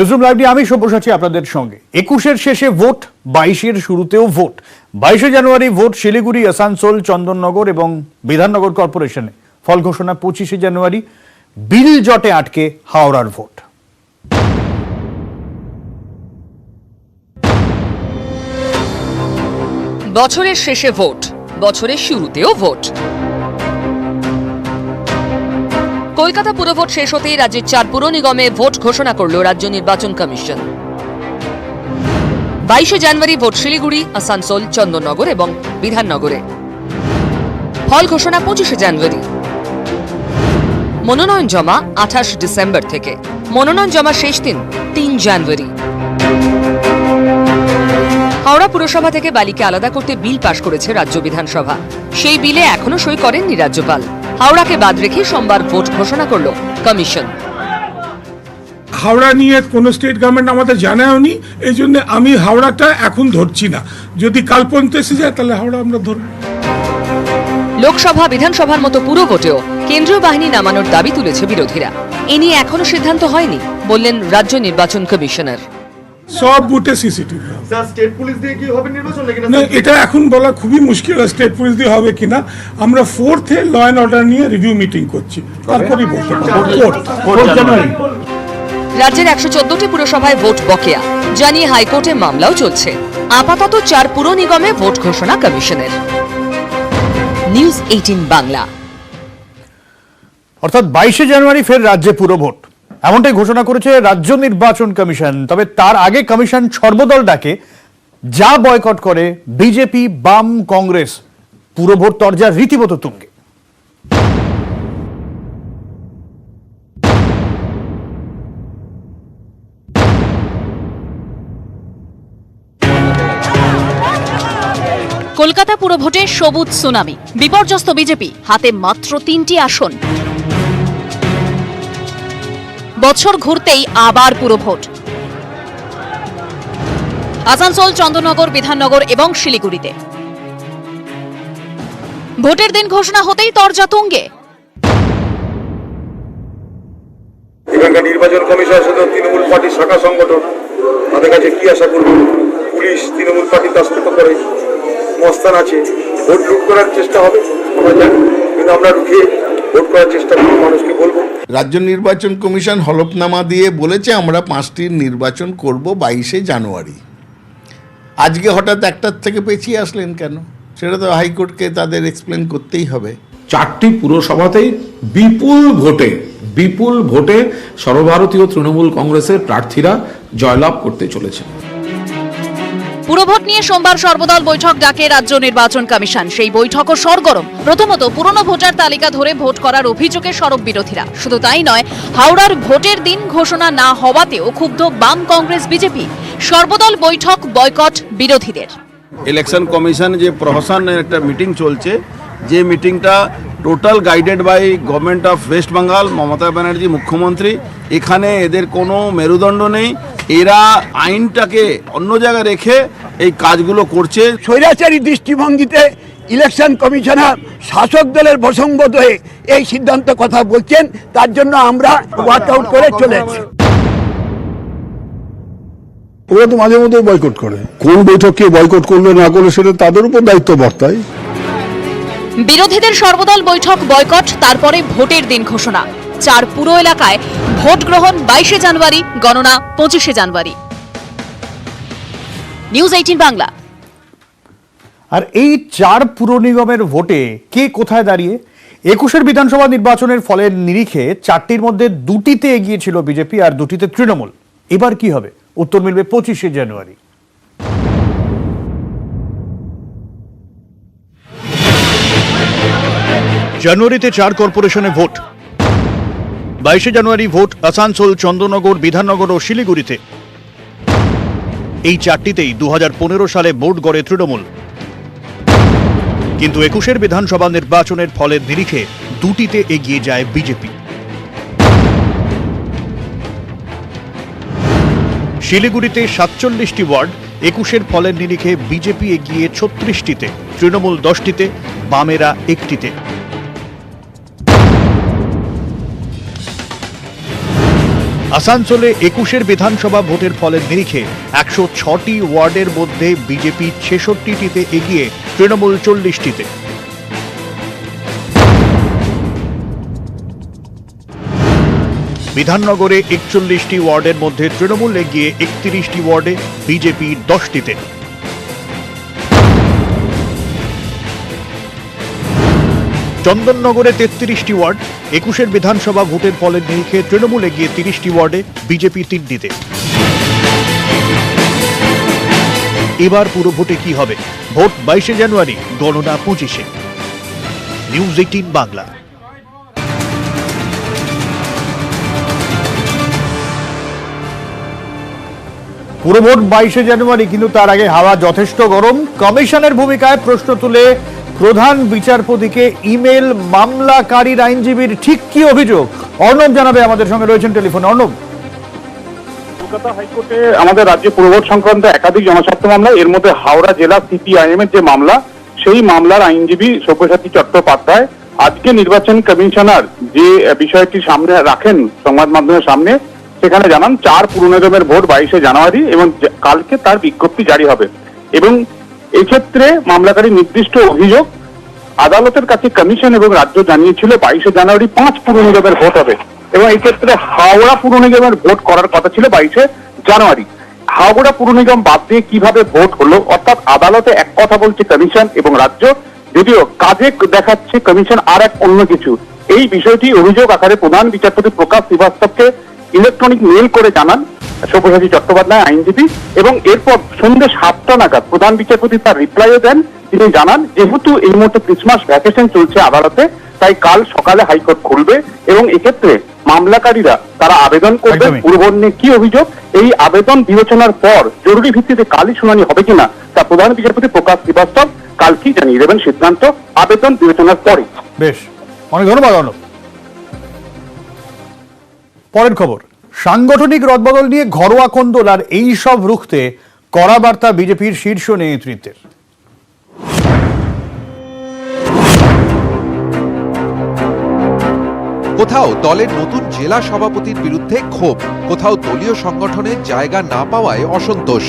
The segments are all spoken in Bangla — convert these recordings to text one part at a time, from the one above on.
নিউজরুম লাইভ নিয়ে আমি সব্যসাচী আপনাদের সঙ্গে। 21-এর শেষে ভোট, 22-এর শুরুতেও ভোট। 22শে জানুয়ারি ভোট শিলিগুড়ি, আসানসোল, চন্দননগর এবং বিধাননগর কর্পোরেশনে। ফল ঘোষণা 25শে জানুয়ারি। বিল জটে আটকে হাওড়ার ভোট। বছরের শেষে ভোট, বছরের শুরুতেও ভোট। কলকাতা পুরভোট শেষ হতেই রাজ্যের 4 পুর নিগমে ভোট ঘোষণা করল রাজ্য নির্বাচন কমিশন। 22শে জানুয়ারি ভোট শিলিগুড়ি, আসানসোল, চন্দননগর এবং বিধাননগরে। ফল ঘোষণা 25শে জানুয়ারি। মনোনয়ন জমা 28 ডিসেম্বর থেকে। মনোনয়ন জমা শেষ দিন 3 জানুয়ারি। হাওড়া পুরসভা থেকে বালিকে আলাদা করতে বিল পাশ করেছে রাজ্য বিধানসভা। সেই বিলে এখনো সই করেননি রাজ্যপাল। হাওড়াকে বাদ রেখে সোমবার ভোট ঘোষণা করল কমিশন। হাওড়া নিয়ে কোনো স্টেট গভর্নমেন্ট আমাদের জানায়নি, এই জন্য আমি হাওড়াটা এখন ধরছি না। যদি কাল পর্যন্ত এসে যায় তাহলে হাওড়া আমরা ধরব। লোকসভা, বিধানসভার মতো পুরো ভোটেও কেন্দ্রীয় বাহিনী নামানোর দাবি তুলেছে বিরোধীরা। এ নিয়ে এখনো সিদ্ধান্ত হয়নি বললেন রাজ্য নির্বাচন কমিশনার। সব বুথে সিসিটিভি স্টেট পুলিশ দিয়ে কি হবে নির্বাচন না, এটা এখন বলা খুবই মুশকিল। স্টেট পুলিশ দিয়ে হবে কিনা, আমরা 4th ল অ্যান্ড অর্ডার নিয়ে রিভিউ মিটিং করছি, তারপরেই বলতে পারবো। রাজ্যের 114টি পুরসভায় ভোট বকেয়া জানিয়ে হাইকোর্টে মামলাও চলছে। আপাতত 4 পুর নিগমে ভোট ঘোষণা কমিশনের। নিউজ 18 বাংলা। অর্থাৎ 22শে জানুয়ারি ফের রাজ্যে পুরভোট, এমনটাই ঘোষণা করেছে রাজ্য নির্বাচন কমিশন। তবে তার আগে কমিশন সর্বদল ডাকে, যা বয়কট করে বিজেপি, বাম, কংগ্রেস। পুরভোট তরজা রীতিমতো তুঙ্গে। কলকাতা পুরভোটে সবুজ সুনামি, বিপর্যস্ত বিজেপি, হাতে মাত্র 3টি আসন। বছর ঘুরতেই আবার পুরভোট। আসানসোল, চন্দননগর, বিধাননগর এবং শিলিগুড়িতে ভোটের দিন ঘোষণা হতেই তরজা তুঙ্গে। এখানকার নির্বাচন কমিশনের সাথে তৃণমূল পার্টির শাখা সংগঠন, তাদের কাছে কি আশা করব? পুলিশ তৃণমূল পার্টির দাসত্ব করে মস্তান আছে, ভোট লুট করার চেষ্টা হবে আমরা জানি, কিন্তু আমরা রুখে ভোট করার চেষ্টা করব, মানুষকে বলবো। রাজ্য নির্বাচন কমিশন হলফনামা দিয়ে বলেছে আমরা 5টির নির্বাচন করব 22শে জানুয়ারি। আজকে হঠাৎ একটার থেকে পেছিয়ে আসলেন কেন? সেটা তো হাইকোর্টকে তাদের এক্সপ্লেন করতেই হবে। 4টি পুরসভাতেই বিপুল ভোটে সর্বভারতীয় তৃণমূল কংগ্রেসের প্রার্থীরা জয়লাভ করতে চলেছে। পুরভোট নিয়ে সোমবার সর্বদল বৈঠক ডাকে রাজ্য নির্বাচন কমিশন। সেই বৈঠকও সরগরম। প্রথমত পুরনো ভোটার তালিকা ধরে ভোট করার অভিযোগে সরব বিরোধীরা। শুধু তাই নয়, হাওড়ার ভোটের দিন ঘোষণা না হওয়াতেও ক্ষুব্ধ বাম, কংগ্রেস, বিজেপি। সর্বদল বৈঠক বয়কট বিরোধীদের। ইলেকশন কমিশন যে প্রশাসনের একটা মিটিং চলছে, যে মিটিংটা total guided by government of West Bengal, Mamata Banerjee মুখ্যমন্ত্রী। এখানে এদের কোনো মেরুদণ্ড নেই। এরা আইনটাকে অন্য জায়গায় রেখে এই কাজগুলো করছে। স্বৈরাচারী দৃষ্টিভঙ্গিতে ইলেকশন কমিশনার শাসক দলের বসংগত হয়ে এই সিদ্ধান্ত কথা বলছেন, তার জন্য আমরা ওয়ার্কআউট করে চলেছি। ওরা তো মাঝে মধ্যে বয়কট করে, কোন বৈঠককে বয়কট করলে না করলে সেটা তাদের উপর দায়িত্ব বর্তায়। বিরোধীদের সর্বদল বৈঠক বয়কট, তারপরে ভোটের দিন ঘোষণা। 4 পুর এলাকায় ভোট গ্রহণ 22শে জানুয়ারি, গণনা 25শে জানুয়ারি। নিউজ 18 বাংলা। আর এই 4 পুর নিগমের ভোটে কে কোথায় দাঁড়িয়ে? 21-এর বিধানসভা নির্বাচনের ফলের নিরিখে 4টির মধ্যে 2টিতে এগিয়েছিল বিজেপি আর 2টিতে তৃণমূল। এবার কি হবে? উত্তর মিলবে 25শে জানুয়ারি। জানুয়ারিতে 4 কর্পোরেশনে ভোট। 22শে জানুয়ারি ভোট আসানসোল, চন্দননগর, বিধাননগর ও শিলিগুড়িতে। এই 4টিতেই 2015 সালে বোর্ড গড়ে তৃণমূল। কিন্তু 21-এর বিধানসভা নির্বাচনের ফলের নিরিখে 2টিতে এগিয়ে যায় বিজেপি। শিলিগুড়িতে 47টি ওয়ার্ড, 21-এর ফলের নিরিখে বিজেপি এগিয়ে 36টিতে, তৃণমূল 10টিতে, বামেরা 1টিতে। আসানসোলে 21 বিধানসভা ভোটের ফলের নিরিখে 106টি ওয়ার্ডের মধ্যে বিজেপি 66টিতে এগিয়ে তৃণমূল 40টিতে। বিধাননগরে 41টি ওয়ার্ডের মধ্যে তৃণমূল এগিয়ে 31টি ওয়ার্ডে, বিজেপি 10টিতে। চন্দননগরে 33টি ওয়ার্ড, 21 বিধানসভা ভোটের ফলের নিরিখে তৃণমূল এগিয়ে 30টি ওয়ার্ডে, বিজেপি 3টিতে। এবার পুরো ভোটে কি হবে? ভোট 22 জানুয়ারি, গণনা 25-এ। নিউজ 18 বাংলা। পুরো ভোট 22 জানুয়ারি, কিন্তু তার আগে হাওয়া যথেষ্ট গরম। কমিশনের ভূমিকায় প্রশ্ন তুলে প্রধান বিচারপতিকে ইমেল মামলাকারীর আইনজীবীর ঠিক কি অভিযোগ? অর্ণব জানাবে, আমাদের সঙ্গে রয়েছেন টেলিফোনে। অর্ণব, কলকাতা হাইকোর্টে আমাদের রাজ্যে পুরভোট সংক্রান্ত একাধিক জনস্বার্থ মামলা, এর মধ্যে হাওড়া জেলা সিপিআইএম এর যে মামলা, সেই মামলার আইনজীবী সব্যসাচী চট্টোপাধ্যায় আজকে নির্বাচন কমিশনার যে বিষয়টি সামনে রাখেন সংবাদ মাধ্যমের সামনে, সেখানে জানান 4 পুর নিগমের ভোট 22 জানুয়ারি এবং কালকে তার বিজ্ঞপ্তি জারি হবে। এবং এক্ষেত্রে মামলাকারী নির্দিষ্ট অভিযোগ, আদালতের কাছে কমিশন এবং রাজ্য জানিয়েছিল 22 জানুয়ারি 5 পুর নিগমের ভোট হবে এবং এই ক্ষেত্রে হাওড়া পুর নিগমের ভোট করার কথা ছিল 22 জানুয়ারি। হাওড়া পুর নিগম বাদ দিয়ে কিভাবে ভোট হলো? অর্থাৎ আদালতে এক কথা বলছে কমিশন এবং রাজ্য, যদিও কাজে দেখাচ্ছে কমিশন আর এক অন্য কিছু। এই বিষয়টি অভিযোগ আকারে প্রধান বিচারপতি প্রকাশ শ্রীবাস্তবকে ইলেকট্রনিক মেল করে জানান সব্যসাচী চট্টোপাধ্যায় আইনজীবী এবং এরপর সন্ধ্যে 7টা নাগাদ প্রধান বিচারপতি তার রিপ্লাইও দেন। তিনি জানান, যেহেতু এই মুহূর্তে ক্রিসমাস ভ্যাকেশন চলছে আদালতে, তাই কাল সকালে হাইকোর্ট খুলবে এবং এক্ষেত্রে মামলাকারীরা তারা আবেদন করবেন পুরভোট নিয়ে কি অভিযোগ। এই আবেদন বিবেচনার পর জরুরি ভিত্তিতে কালই শুনানি হবে কিনা তা প্রধান বিচারপতি প্রকাশ শ্রীবাস্তব কালকেই জানিয়ে দেবেন সিদ্ধান্ত, আবেদন বিবেচনার পরে। বেশ, অনেক ধন্যবাদ অর্ণব। পরের খবর, সাংগঠনিক রদবদল নিয়ে ঘরোয়া কোন্দল আর এই সব রুখতে কড়া বার্তা বিজেপির শীর্ষ নেতৃত্বের। কোথাও দলের নতুন জেলা সভাপতির বিরুদ্ধে ক্ষোভ, কোথাও দলীয় সংগঠনের জায়গা না পাওয়ায় অসন্তোষ।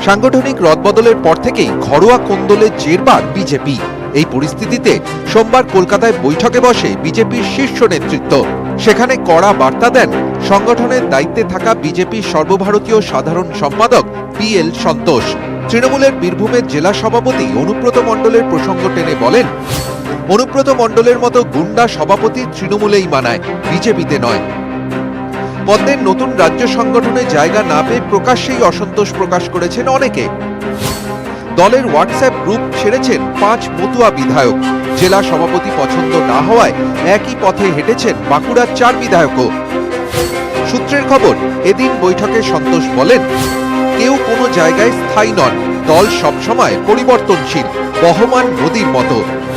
সাংগঠনিক রদবদলের পর থেকেই ঘরোয়া কোন্দলের জেরবার বিজেপি। এই পরিস্থিতিতে সোমবার কলকাতায় বৈঠকে বসে বিজেপির শীর্ষ নেতৃত্ব। সেখানে কড়া বার্তা দেন সংগঠনের দায়িত্বে থাকা বিজেপির সর্বভারতীয় সাধারণ সম্পাদক PL সন্তোষ। তৃণমূলের বীরভূমের জেলা সভাপতি অনুব্রত মণ্ডলের প্রসঙ্গ টেনে বলেন, অনুব্রত মণ্ডলের মতো গুন্ডা সভাপতি তৃণমূলেই মানায়, বিজেপিতে নয়। পদ্মের নতুন রাজ্য সংগঠনে জায়গা না পেয়ে প্রকাশ্যেই অসন্তোষ প্রকাশ করেছেন অনেকে। দলের হোয়াটসঅ্যাপ গ্রুপ ছেড়েছেন 5 মতুয়া বিধায়ক। জেলা সভাপতি পছন্দ না হওয়ায় একই পথে হেঁটেছেন বাঁকুড়ার 4 বিধায়কও। সূত্রের খবর, এদিন বৈঠকে সন্তোষ বলেন, কেউ কোনো জায়গায় স্থায়ী নন, দল সবসময় পরিবর্তনশীল, বহমান নদীর মতো।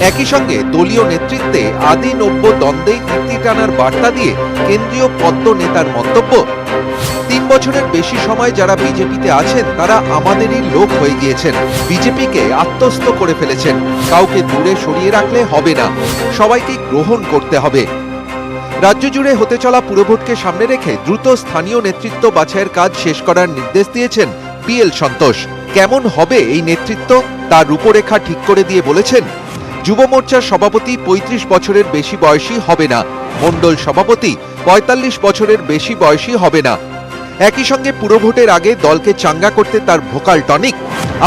একই সঙ্গে দলীয় নেতৃত্বে আদি নব্য দ্বন্দ্বে ইতি টানার বার্তা দিয়ে কেন্দ্রীয় পদ্ম নেতার মন্তব্য, 3 বছরের বেশি সময় যারা বিজেপিতে আছেন তারা আমাদেরই লোক হয়ে গিয়েছেন, বিজেপিকে আত্মস্থ করে ফেলেছেন, কাউকে দূরে সরিয়ে রাখলে হবে না, সবাইকে গ্রহণ করতে হবে। রাজ্য জুড়ে হতে চলা পুরভোটকে সামনে রেখে দ্রুত স্থানীয় নেতৃত্ব বাছাইয়ের কাজ শেষ করার নির্দেশ দিয়েছেন PL সন্তোষ। কেমন হবে এই নেতৃত্ব তার রূপরেখা ঠিক করে দিয়ে বলেছেন, যুব মোর্চার সভাপতি 35 বছরের বেশি বয়সী হবে না, মণ্ডল সভাপতি 45 বছরের বেশি বয়সী হবে না। একই সঙ্গে পুরভোটের আগে দলকে চাঙ্গা করতে তার ভোকাল টনিক,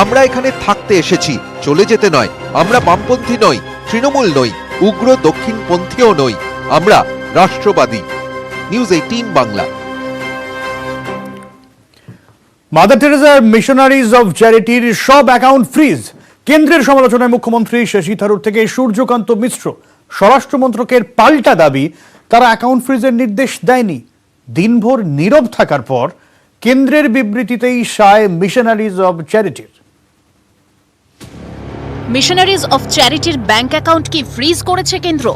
আমরা এখানে থাকতে এসেছি, চলে যেতে নয়, আমরা বামপন্থী নই, তৃণমূল নই, উগ্র দক্ষিণপন্থীও নই, আমরা রাষ্ট্রবাদী। নিউজ 18 বাংলা। মাদার টেরেসার মিশনারিজ অফ চ্যারিটির সব অ্যাকাউন্ট ফ্রিজ। কেন্দ্রের সমালোচনায় মুখ্যমন্ত্রী শশী থারুর থেকে সূর্যকান্ত মিশ্র। স্বরাষ্ট্রমন্ত্রকের পাল্টা দাবি, তারা অ্যাকাউন্ট ফ্রিজের নির্দেশ দেয়নি। দিনভর নীরব থাকার পর কেন্দ্রের বিবৃতিতেই সায় মিশনারিজ অফ চ্যারিটির। মিশনারিজ অফ চ্যারিটির ব্যাংক অ্যাকাউন্ট কি ফ্রিজ করেছে কেন্দ্র?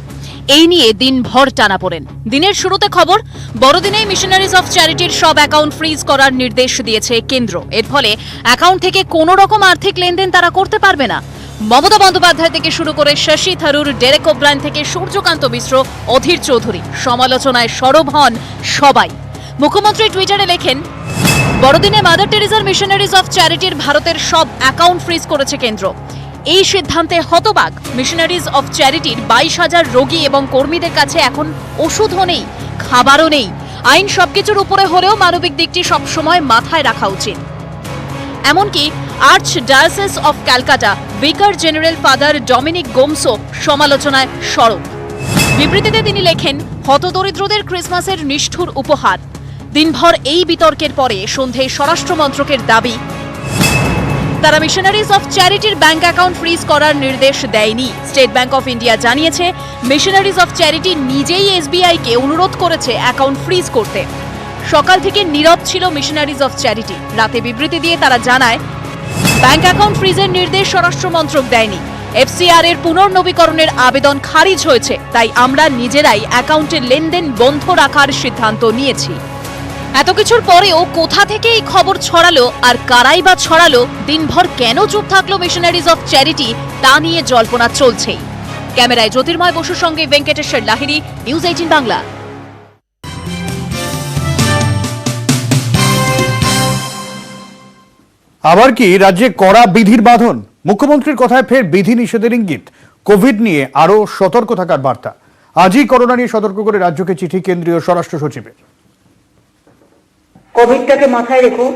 এই নিয়ে দিনভর টানাপোড়েন। দিনের শুরুতে খবর, বড়দিনেই মিশনারিজ অফ চ্যারিটির সব অ্যাকাউন্ট ফ্রিজ করার নির্দেশ দিয়েছে কেন্দ্র। এর ফলে অ্যাকাউন্ট থেকে কোনো রকম আর্থিক লেনদেন তারা করতে পারবে না। মমতা বন্দ্যোপাধ্যায় থেকে শুরু করে শশী থারুর, ডেরেক ওব্রায়েন থেকে সূর্যকান্ত মিশ্র, অধীর চৌধুরী, সমালোচনায় সরব হন সবাই। মুখ্যমন্ত্রী টুইটারে লেখেন, বড়দিনে মাদার টেরেসার মিশনারিজ অফ চ্যারিটির ভারতের সব অ্যাকাউন্ট ফ্রিজ করেছে কেন্দ্র। এই সিদ্ধান্তে হতবাক মিশনারিজ অফ চ্যারিটির 22,000 রোগী এবং কর্মীদের কাছে এখন ওষুধও নেই, খাবারও নেই। আইন সবকিছুর উপরে হলেও মানবিক দিকটি সবসময় মাথায় রাখা উচিত। এমনকি archdiocese of Calcutta vicar general Father Dominic গোমসো সমালোচনায় সরব। বিবৃতিতে তিনি লেখেন, হতদরিদ্রদের ক্রিসমাসের নিষ্ঠুর উপহার। দিনভর এই বিতর্কের পরে সন্ধ্যায় স্বরাষ্ট্র মন্ত্রকের দাবি, তারা মিশনারিজ অফ চ্যারিটির ব্যাংক অ্যাকাউন্ট ফ্রিজ করার নির্দেশ দেয়নি। স্টেট ব্যাংক অফ ইন্ডিয়া জানিয়েছে, মিশনারিজ অফ চ্যারিটি নিজেই এসবিআইকে অনুরোধ করেছে অ্যাকাউন্ট ফ্রিজ করতে। সকাল থেকে নীরব ছিল মিশনারিজ অফ চ্যারিটি। রাতে বিবৃতি দিয়ে তারা জানায়, ব্যাংক অ্যাকাউন্ট ফ্রিজের নির্দেশ স্বরাষ্ট্র মন্ত্রক দেয়নি। এফসিআর এর পুনর্নবীকরণের আবেদন খারিজ হয়েছে, তাই আমরা নিজেরাই অ্যাকাউন্টের লেনদেন বন্ধ রাখার সিদ্ধান্ত নিয়েছি। এত কিছুর পরেও কোথা থেকে এই খবর ছড়ালো আর কারাই বা ছড়ালো, দিনভর কেন চুপ থাকলো মিশনারিজ অফ চ্যারিটি, তা নিয়ে জল্পনা চলছেই। ক্যামেরায় জ্যোতির্ময় বসুর সঙ্গে ভেঙ্কটেশ্বর লাহিড়ী, নিউজ 18 বাংলা। আবার কি রাজ্যে কড়া বিধির বাঁধন? মুখ্যমন্ত্রীর কথায় ফের বিধি নিষেধের ইঙ্গিত। কোভিড নিয়ে আরো সতর্ক থাকার বার্তা। আজই করোনা নিয়ে সতর্ক করে রাজ্যকে চিঠি কেন্দ্রীয় স্বরাষ্ট্র সচিবের। কোভিডটাকে মাথায় রেখো,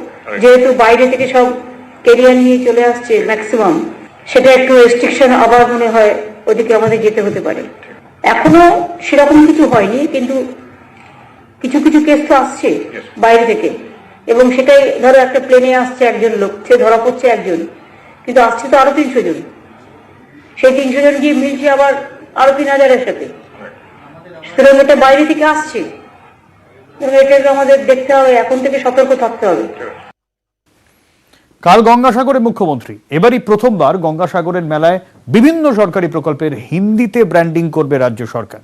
যেহেতু বাইরে থেকে সব কেরিয়ার নিয়ে চলে আসছে ম্যাক্সিমাম, সেটা একটু রেস্ট্রিকশন আবার মনে হয় ওদিকে আমাদের যেতে হতে পারে। এখনো সেরকম কিছু হয়নি, কিন্তু কিছু কিছু কেস তো আসছে বাইরে থেকে, এবং সেটাই ধরো একটা প্লেনে আসছে একজন লোক, সে ধরা পড়ছে একজন, কিন্তু আসছে তো আরো 300 জন। সেই 300 জন গিয়ে মিলছে আবার আরো 3000-এর সাথে। সুতরাং এটা বাইরে থেকে আসছে, এটাকে আমাদের দেখতে হবে, এখন থেকে সতর্ক থাকতে হবে। কাল গঙ্গাসাগরে মুখ্যমন্ত্রী। এবারই প্রথমবার গঙ্গাসাগরের মেলায় বিভিন্ন সরকারি প্রকল্পের হিন্দিতে ব্র্যান্ডিং করবে রাজ্য সরকার।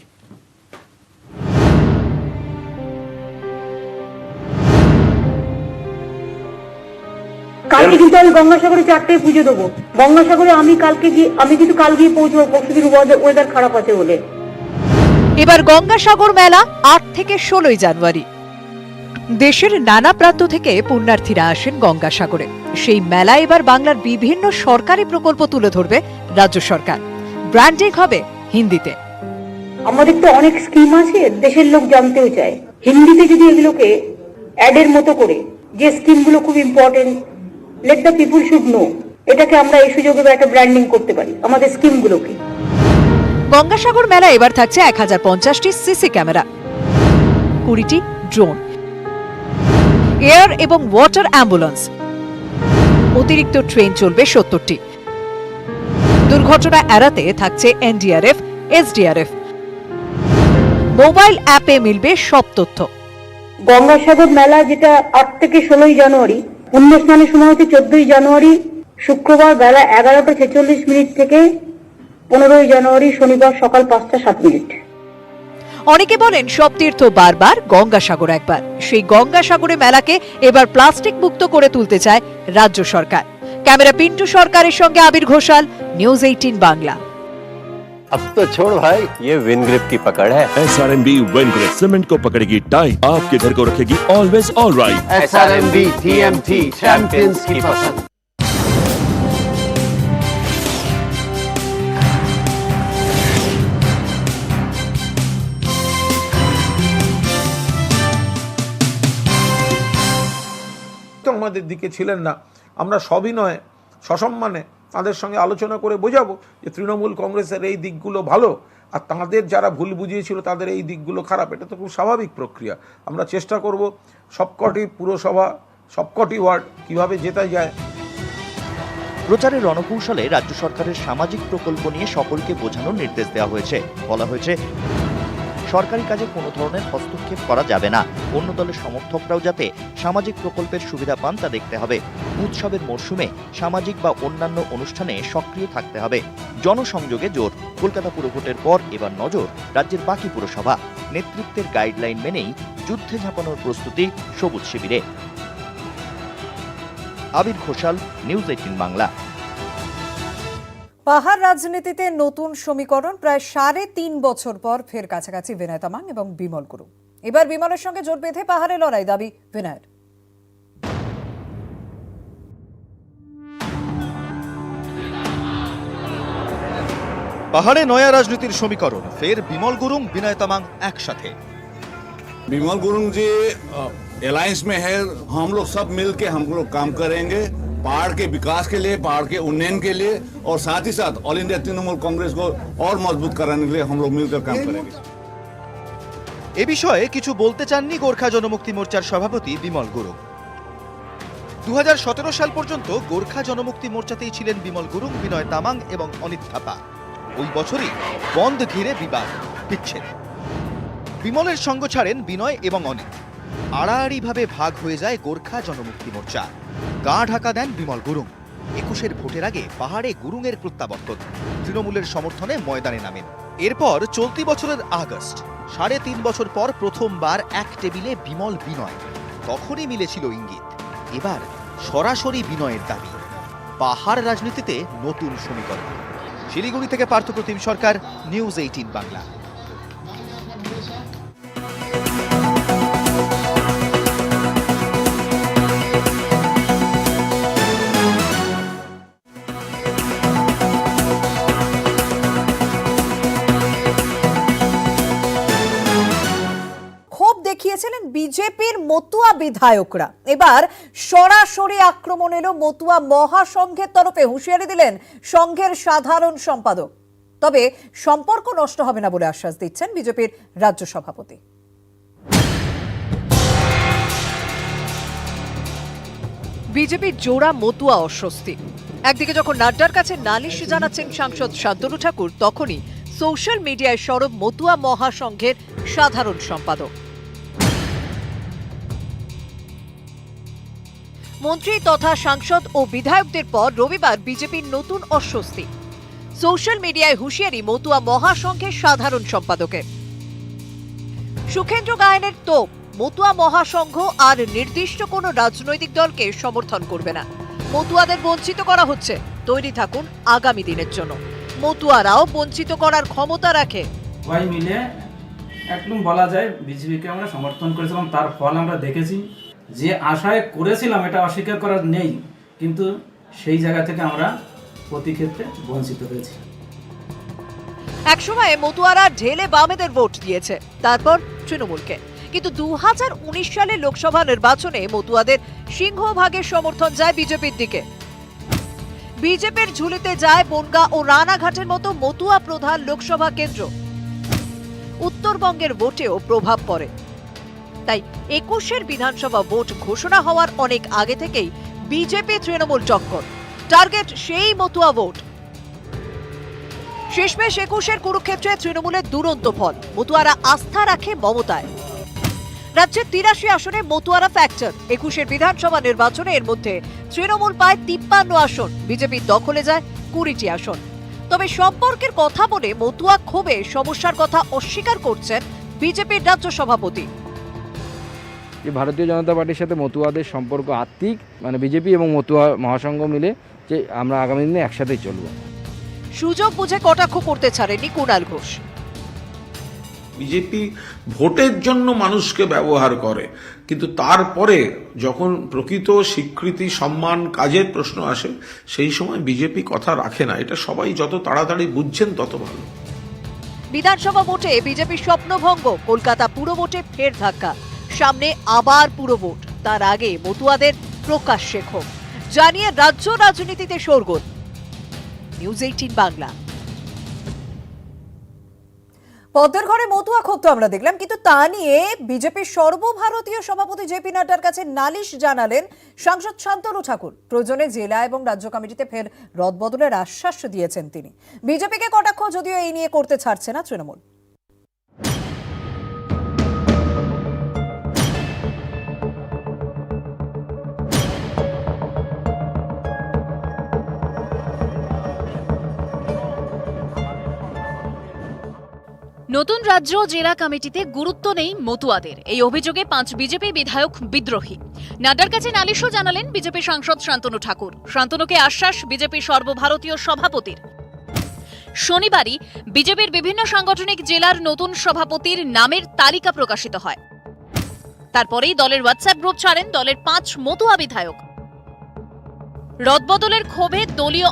কালকে কিন্তু আমি গঙ্গাসাগরে 4টায় পুজো দেবো। গঙ্গাসাগরে আমি কিন্তু কাল গিয়ে পৌঁছবো, পরশুদিন ওয়েদার খারাপ আছে বলে। এবার গঙ্গাসাগর মেলা 8 থেকে 16 জানুয়ারি। দেশের নানা প্রান্ত থেকে পুণ্যার্থীরা আসেন গঙ্গাসাগরে। সেই মেলা এবার বাংলার বিভিন্ন সরকারি প্রকল্প তুলে ধরবে রাজ্য সরকার। ব্র্যান্ডিং হবে হিন্দিতে। আমাদের তো অনেক স্কিম আছে, দেশের লোক জানতেও চায়। হিন্দিতে যদি এগুলোকে অ্যাডের মতো করে, যে স্কিমগুলো খুব important, let the people should know, এটাকে আমরা এই সুযোগে একটা ব্র্যান্ডিং করতে পারি আমাদের স্কিমগুলোকে। গঙ্গাসাগর মেলা এবার থাকছে 1050টি সিসি ক্যামেরা, 20টি ড্রোন, এয়ার এবং ওয়াটার অ্যাম্বুলেন্স, অতিরিক্ত ট্রেন চলবে 70টি। দুর্ঘটনা এড়াতে থাকছে এনডিআরএফ, এসডিআরএফ। মোবাইল অ্যাপে মিলবে সব তথ্য। গঙ্গাসাগর মেলা যেটা 8 থেকে 16 জানুয়ারি, পুণ্যস্নানের সময় হচ্ছে 14 জানুয়ারি শুক্রবার বেলা 11:46 থেকে 15 জানুয়ারি শনিবার সকাল 5:07। অনেকে বলেন সব তীর্থ বারবার, গঙ্গাসাগর একবার। সেই গঙ্গাসাগরে মেলাকে এবার প্লাস্টিক মুক্ত করে তুলতে চায় রাজ্য সরকার। ক্যামেরা পিন্টু সরকারের সঙ্গে আবির ঘোষাল, নিউজ 18 বাংলা। अब तो छोड़ भाई, ये विन ग्रिप की पकड़ है। SRMB विन ग्रिप सीमेंट को पकड़ेगी टाइट, आपके घर को रखेगी always alright. SRMB TMT champions की पसंद। আমাদের দিকে ছিলেন না, আমরা সবিনয়ে সসম্মানে তাদের সঙ্গে আলোচনা করে বোঝাবো যে তৃণমূল কংগ্রেসের এই দিকগুলো ভালো, আর তাদের যারা ভুল বুঝিয়েছিল তাদের এই দিকগুলো খারাপ। এটা তো খুব স্বাভাবিক প্রক্রিয়া। আমরা চেষ্টা করব সবকটি পুরসভা, সবকটি ওয়ার্ড কিভাবে জেতা যায়। প্রচারের রণকৌশলে রাজ্য সরকারের সামাজিক প্রকল্প নিয়ে সকলকে বোঝানোর নির্দেশ দেওয়া হয়েছে। বলা হয়েছে, সরকারি কাজে কোনো ধরনের হস্তক্ষেপ করা যাবে না। অন্য দলের সমর্থকরাও যাতে সামাজিক প্রকল্পের সুবিধা পান তা দেখতে হবে। উৎসবের মরশুমে সামাজিক বা অন্যান্য অনুষ্ঠানে সক্রিয় থাকতে হবে। জনসংযোগে জোর। কলকাতা পুরভোটের পর এবার নজর রাজ্যের বাকি পুরসভা। নেতৃত্বের গাইডলাইন মেনেই যুদ্ধে ঝাঁপানোর প্রস্তুতি সবুজ শিবিরে। আবির ঘোষাল, নিউজ 18 বাংলা। পাহাড় রাজনীতিতে নতুন সমীকরণ। প্রায় 3.5 বছর পর ফের কাছাকাছি বিনয় তামাং এবং বিমল গুরুং। এবার বিমলের সঙ্গে জোট বেঁধে পাহাড়ে লড়াই, দাবি বিনয়ের। পাহাড়ে নয়া রাজনীতির সমীকরণ, ফের বিমল গুরুং বিনয় তামাং একসাথে। विमल गुरुंग जी अलायंस में है, हम लोग सब मिल के हम लोग काम करेंगे पहाड़ के विकास के लिए, पहाड़ के उन्नयन के लिए, और साथ ही साथ ऑल इंडिया तृणमूल कांग्रेस को और मजबूत कराने के लिए हम लोग मिलकर काम करेंगे। এ বিষয়ে কিছু বলতে চাননি গোর্খা জনমুক্তি মোর্চার সভাপতি বিমল গুরুং। 2017 সাল পর্যন্ত গোর্খা জনমুক্তি মোর্চাতেই ছিলেন বিমল গুরুং, বিনয় তামাং এবং অনিত থাপা। ওই বছরই বন্ধ ঘিরে বিবাদ, বিচ্ছেদ। বিমলের সঙ্গ ছাড়েন বিনয় এবং অনিত। আড়াআড়িভাবে ভাগ হয়ে যায় গোর্খা জনমুক্তি মোর্চা। গা ঢাকা দেন বিমল গুরুং। 21-এর ভোটের আগে পাহাড়ে গুরুংয়ের প্রত্যাবর্তন, তৃণমূলের সমর্থনে ময়দানে নামেন। এরপর চলতি বছরের আগস্ট, 3.5 বছর পর প্রথমবার এক টেবিলে বিমল বিনয়। তখনই মিলেছিল ইঙ্গিত। এবার সরাসরি বিনয়ের দাবি, পাহাড় রাজনীতিতে নতুন সমীকরণ। শিলিগুড়ি থেকে পার্থপ্রতিম সরকার, নিউজ 18 বাংলা। দেখিয়েছিলেন বিজেপির মতুয়া বিধায়করা। এবার সরাসরি আক্রমণ এলো মতুয়া মহাসংঘের তরফে। হুঁশিয়ারি দিলেন সংঘের সাধারণ সম্পাদক। তবে সম্পর্ক নষ্ট হবে না বলে আশ্বাস দিচ্ছেন বিজেপির রাজ্য সভাপতি। বিজেপির জোড়া মতুয়া অস্বস্তি। একদিকে যখন নাড্ডার কাছে নালিশ জানাচ্ছেন সাংসদ শান্তনু ঠাকুর, তখনই সোশ্যাল মিডিয়ায় সরব মতুয়া মহাসংঘের সাধারণ সম্পাদক। মন্ত্রী তথা সাংসদ ও বিধায়কদের পর রবিবার বিজেপির নতুন অস্বস্তি। সোশ্যাল মিডিয়ায় হুঁশিয়ারি মতুয়া মহাসংঘের সাধারণ সম্পাদকের। সুখেন্দ্র গায়েনের তোপ, মতুয়া মহাসংঘ আর নির্দিষ্ট কোনো রাজনৈতিক দলকে সমর্থন করবে না। মতুয়াদের বঞ্চিত করা হচ্ছে, তৈরি থাকুন আগামী দিনের জন্য। মতুয়ারাও বঞ্চিত করার ক্ষমতা রাখে। সবাই মিলে একদম বলা যায় বিজেপিকে আমরা সমর্থন করেছিলাম, তার ফল আমরা দেখেছি। যে আশায় করেছিলাম এটা অস্বীকার করার নেই, কিন্তু সেই জায়গা থেকে আমরা প্রতি ক্ষেত্রে বঞ্চিত হয়েছি। একসময় মতুয়ারা ঢেলে বামেদের ভোট দিয়েছে, তারপর তৃণমূলকে। কিন্তু 2019 সালে লোকসভা নির্বাচনে মতুয়াদের সিংহভাগের সমর্থন যায় বিজেপির দিকে। বিজেপির ঝুলিতে যায় বনগাঁ ও রানাঘাটের মতো মতুয়া প্রধান লোকসভা কেন্দ্র। উত্তরবঙ্গের ভোটেও প্রভাব পড়ে। তাই 21-এর বিধানসভা ভোট ঘোষণা হওয়ার অনেক আগে থেকেই বিজেপি তৃণমূল টক্কর। টার্গেট সেই মতুয়া ভোট। শেষমেশ 21-এর কুরুক্ষেত্রে তৃণমূলের দুরন্ত ফল। মতুয়ারা আস্থা রাখে মমতায়। রাজ্যের 83 আসনে মতুয়ারা ফ্যাক্টর। 21-এর বিধানসভা নির্বাচনে এর মধ্যে তৃণমূল পায় 53 আসন, বিজেপির দখলে যায় 20টি আসন। তবে সম্পর্কের কথা বলে মতুয়া ক্ষোভে সমস্যার কথা অস্বীকার করছেন বিজেপির রাজ্য সভাপতি। ভারতীয় জনতা পার্টির সাথে মতুয়াদের সম্পর্ক আত্মিক, মানে বিজেপি এবং মতুয়া মহাসংঘ মিলে যে আমরা আগামী দিনে একসাথেই চলব। সুযোগ বুঝে কটাক্ষ করতে ছাড়েনি কুণাল ঘোষ। বিজেপি ভোটের জন্য মানুষকে ব্যবহার করে, কিন্তু তারপরে যখন প্রকৃত স্বীকৃতি, সম্মান, কাজের প্রশ্ন আসে, সেই সময় বিজেপি কথা রাখে না। এটা সবাই যত তাড়াতাড়ি বুঝছেন তত ভালো। বিধানসভা ভোটে বিজেপির স্বপ্নভঙ্গ, কলকাতা পুরো ভোটে ফের ধাক্কা। সামনে আবার পুরো ভোট, তার আগে মতুয়াদের প্রকাশ্যে ক্ষোভ জানিয়ে রাজ্য রাজনীতিতে শোরগোল। নিউজ 18 বাংলা। পদ্মের ঘরে মতুয়া ক্ষোভ তো আমরা দেখলাম, কিন্তু তা নিয়ে বিজেপির সর্বভারতীয় সভাপতি জেপি নাড্ডার কাছে নালিশ জানালেন সাংসদ শান্তনু ঠাকুর। প্রয়োজনে জেলা এবং রাজ্য কমিটিতে ফের রদবদলের আশ্বাস দিয়েছেন তিনি। বিজেপিকে কটাক্ষ যদিও এই নিয়ে করতে ছাড়ছে না তৃণমূল। নতুন রাজ্য জেলা কমিটিতে গুরুত্ব নেই মতুয়াদের, এই অভিযোগে 5 বিজেপি বিধায়ক বিদ্রোহী। নাড্ডার কাছে নালিশও জানালেন বিজেপি সাংসদ শান্তনু ঠাকুর। শান্তনুকে আশ্বাস বিজেপি সর্বভারতীয় সভাপতির। শনিবারই বিজেপির বিভিন্ন সাংগঠনিক জেলার নতুন সভাপতির নামের তালিকা প্রকাশিত হয়। তারপরেই দলের হোয়াটসঅ্যাপ গ্রুপ ছাড়েন দলের 5 মতুয়া বিধায়ক। রদবদলের ক্ষোভে দলীয়